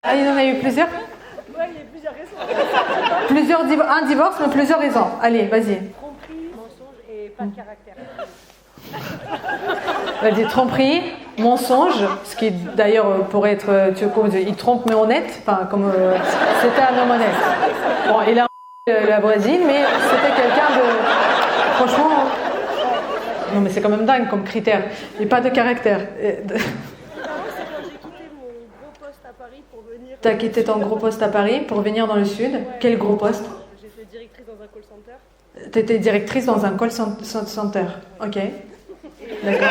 Ah, il y en a eu plusieurs? Ouais, il y a plusieurs raisons. Un divorce, mais plusieurs raisons. Allez, vas-y. Tromperie, mensonge et pas de caractère. Vas-y, tromperie, mensonge, ce qui d'ailleurs pourrait être, il trompe mais honnête, enfin comme c'était un homme honnête. Bon, il a la voisine, mais c'était quelqu'un de, franchement, non mais c'est quand même dingue comme critère. Et pas de caractère. C'est quand j'ai quitté mon gros poste à Paris pour venir. T'as quitté ton gros poste à Paris pour venir dans le sud. Ouais. Quel gros poste? J'étais directrice dans un call center. T'étais directrice dans un call center. Ok. D'accord.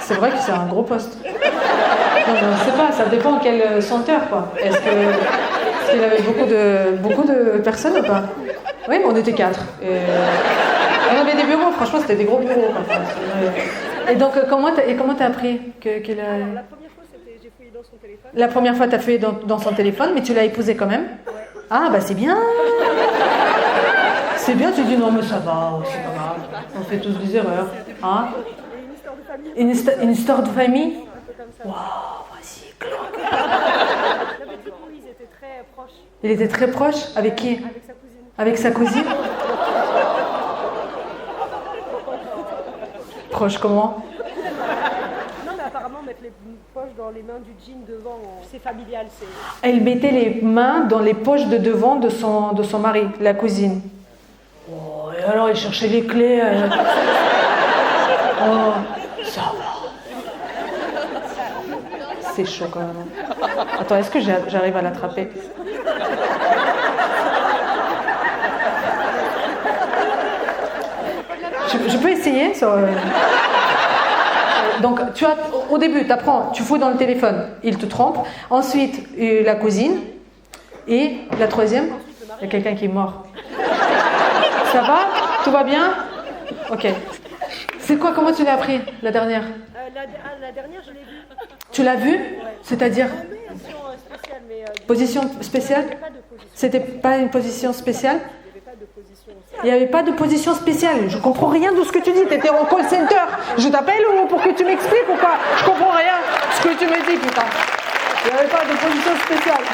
C'est vrai que c'est un gros poste. Non, je ne sais pas, ça dépend quel center, quoi. Est-ce qu'il avait beaucoup de personnes ou pas? Oui, mais on était 4. Et on avait des bureaux, franchement, c'était des gros bureaux. Enfin, et donc, comment t'as appris qu'il a... Alors, la première fois, j'ai fouillé dans son téléphone. La première fois, t'as fouillé dans son téléphone, mais tu l'as épousé quand même? Ouais. Ah, bah c'est bien. C'est bien, tu dis non, mais ça va, c'est pas grave. On fait tous des erreurs. Hein? Et une histoire de famille. Une histoire de famille? Un peu comme ça. Waouh, vas-y, cloque. Non, mais du coup, ils étaient très proches. Il était très proche? Avec qui? Avec sa cousine. Avec sa cousine? Proche comment? Non, mais apparemment, mettre les poches dans les mains du jean devant, c'est familial. Elle mettait les mains dans les poches de devant de son mari, la cousine. Oh, et alors il cherchait les clés. Oh, ça va. C'est chaud quand même. Attends, est-ce que j'arrive à l'attraper? Je peux essayer sur, Donc, au début, tu fouilles dans le téléphone, il te trompe. Ensuite, la cousine. Et la troisième, il y a quelqu'un qui est mort. Ça va? Tout va bien? Ok. C'est quoi? Comment tu l'as appris, la dernière? La dernière, je l'ai vue. Tu l'as vue? C'est-à-dire? Position spéciale, mais... Position spéciale? il n'y avait pas de position. C'était pas une position spéciale? Il n'y avait pas de position. Il n'y avait pas de position spéciale. Je comprends rien de ce que tu dis. Tu étais en call center. Je t'appelle ou pour que tu m'expliques ou quoi? Je comprends rien de ce que tu me dis, putain. Il n'y avait pas de position spéciale.